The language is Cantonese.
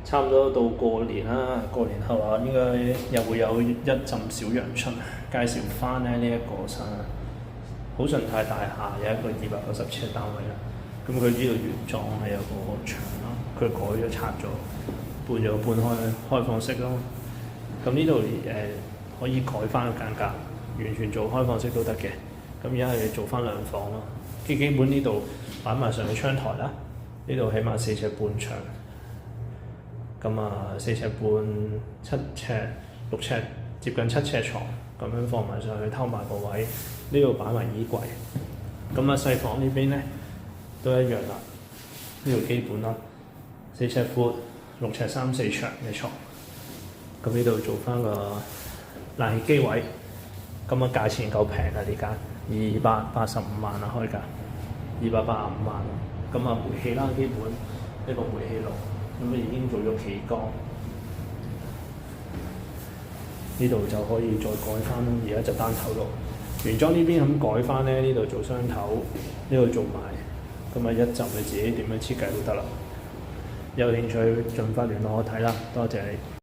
差唔多到過年啦，過年後啊，應該又會有一陣小陽春，介紹翻咧呢一個新好順泰大廈有一個290尺單位啦。咁佢呢度原裝係有個牆啦，佢改咗拆咗，半咗半開放式咯。咁呢度可以改翻個間隔，完全做開放式都得嘅。咁而家係做翻兩房咯，基本呢度擺埋上去窗台啦，呢度起碼4尺半長。咁啊4尺半、7尺、6尺，接近7尺床，咁樣放埋上去偷埋個位，呢度擺埋衣櫃。咁啊細房呢邊咧都一樣啦，呢度基本啦，4尺闊、6尺3、4長嘅床。咁呢度做翻個冷氣機位，咁啊價錢夠平啊呢間，285萬啊開價，285萬。咁啊煤氣啦，基本呢個煤氣爐。咁已經做咗企缸，呢度就可以再改翻咯。而家就單頭爐，原裝呢邊咁改翻咧，呢度做雙頭，呢度做埋，咁啊一集你自己點樣設計都得啦。有興趣盡快聯絡我睇啦，多謝你。